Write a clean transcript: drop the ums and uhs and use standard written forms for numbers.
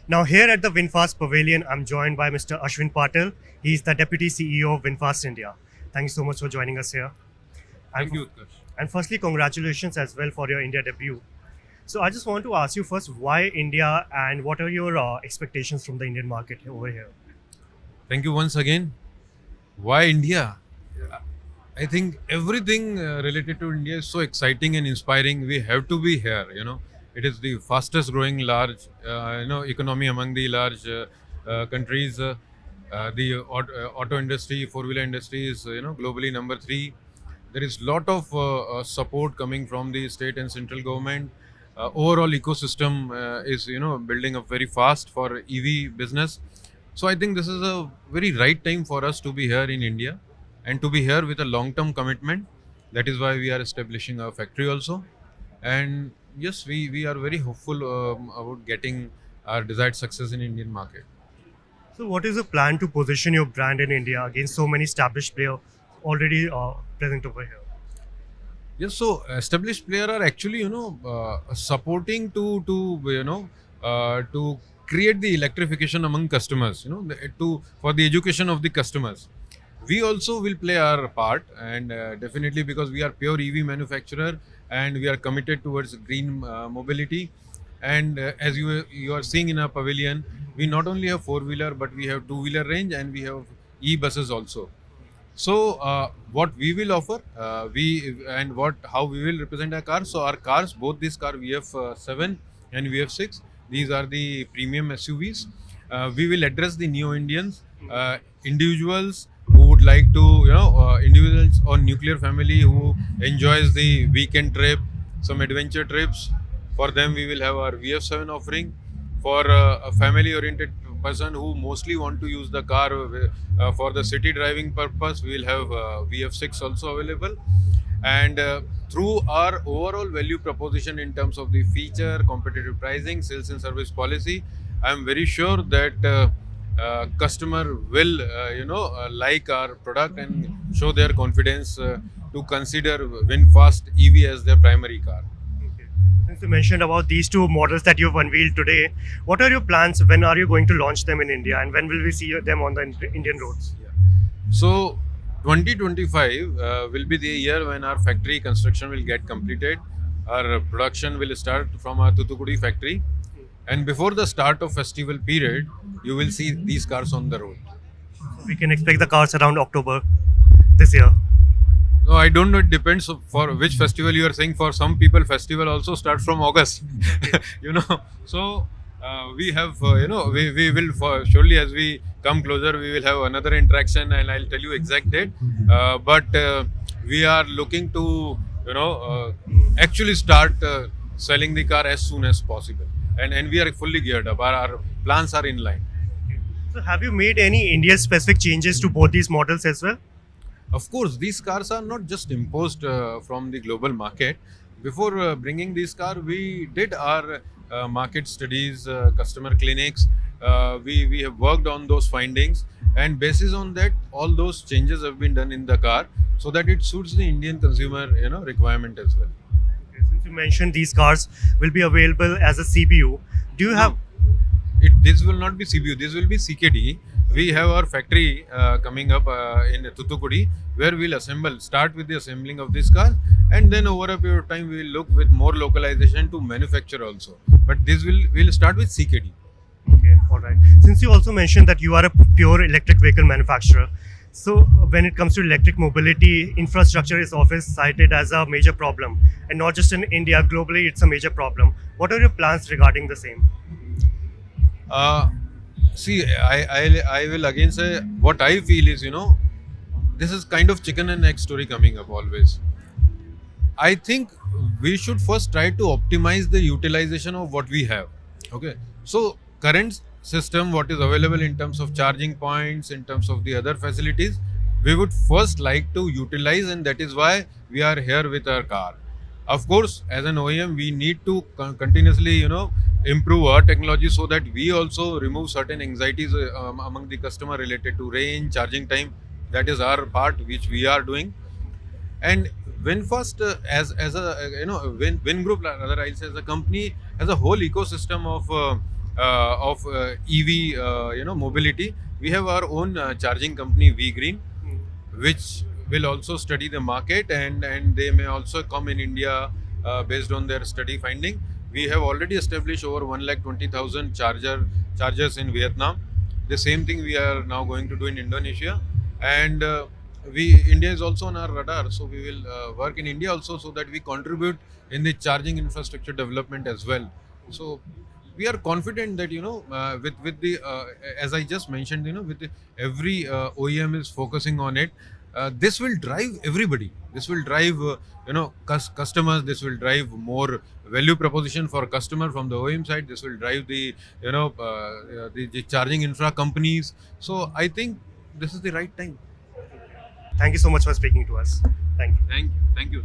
Now, here at the VinFast Pavilion, I'm joined by Mr. Ashwin Patil. He's the Deputy CEO of VinFast India. Thank you so much for joining us here. And, Thank you, Utkarsh. and firstly, congratulations as well for your India debut. So, I just want to ask you first, why India and what are your expectations from the Indian market over here? Thank you once again. Why India? I think everything related to India is so exciting and inspiring. We have to be here. It is the fastest growing large, economy among the large countries. The auto industry, four-wheeler industry is, globally number three. There is lot of support coming from the state and central government. Overall ecosystem is, building up very fast for EV business. So I think this is a very right time for us to be here in India and to be here with a long-term commitment. That is why we are establishing a factory also. And yes, we are very hopeful about getting our desired success in Indian market. So, what is the plan to position your brand in India against so many established players already present over here? Yes, so established player are actually supporting to create the electrification among customers. To for the education of the customers. We also will play our part, and definitely because we are pure EV manufacturer and we are committed towards green mobility. And as you are seeing in our pavilion, we not only have four wheeler but we have two wheeler range and we have e buses also. So what we will offer, we and what how we will represent our cars. So our cars, both these cars, VF7 and VF6. These are the premium SUVs. We will address the neo Indians, individuals who would like to, individuals or nuclear family who enjoys the weekend trip, some adventure trips. For them, we will have our VF7 offering. For a family-oriented person who mostly want to use the car for the city driving purpose, we will have VF6 also available. And through our overall value proposition in terms of the feature, competitive pricing, sales and service policy, I am very sure that customer will, like our product and show their confidence to consider VinFast EV as their primary car. Okay. Since you mentioned about these two models that you've unveiled today, what are your plans? When are you going to launch them in India, and when will we see them on the Indian roads? Yeah. So 2025 will be the year when our factory construction will get completed. Our production will start from our Thoothukudi factory. And before the start of festival period, you will see these cars on the road. So we can expect the cars around October this year. No, I don't know. It depends for which festival you are saying. For some people, festival also starts from August. So we have, we will for surely as we come closer, we will have another interaction, and I'll tell you exact date. But we are looking to, actually start selling the car as soon as possible, and we are fully geared up. Our plans are in line. So have you made any India-specific changes to both these models as well? Of course, these cars are not just imposed from the global market. Before bringing this car, we did our market studies, customer clinics. We have worked on those findings, and basis on that, all those changes have been done in the car so that it suits the Indian consumer, requirement as well. Okay, since you mentioned these cars will be available as a CPU, do you have? No, this will not be CBU. This will be CKD. We have our factory coming up in Thoothukudi, where we'll start with the assembling of this car, and then over a period of time we will look with more localization to manufacture also. But this will start with CKD. Okay, all right. Since you also mentioned that you are a pure electric vehicle manufacturer, so when it comes to electric mobility, infrastructure is often cited as a major problem, and not just in India, globally it's a major problem. What are your plans regarding the same? Uh, See, I will again say what I feel is, this is kind of chicken and egg story coming up always. I think we should first try to optimize the utilization of what we have. Okay. So current system, what is available in terms of charging points, in terms of the other facilities, we would first like to utilize, and that is why we are here with our car. Of course, as an OEM, we need to continuously, improve our technology so that we also remove certain anxieties among the customer related to range, charging time. That is our part, which we are doing. And VinFast as a Vin Group, rather I'll say as a company, has a whole ecosystem of EV, mobility. We have our own charging company, V Green, which will also study the market, and they may also come in India based on their study finding. We have already established over 1,20,000 chargers in Vietnam. The same thing we are now going to do in Indonesia, and we India is also on our radar, so we will work in India also so that we contribute in the charging infrastructure development as well. So we are confident that with the as I just mentioned, with every OEM is focusing on it. This will drive everybody. This will drive customers. This will drive more value proposition for customer from the OEM side. This will drive the the charging infra companies. So I think this is the right time. Thank you so much for speaking to us. Thank you. Thank you.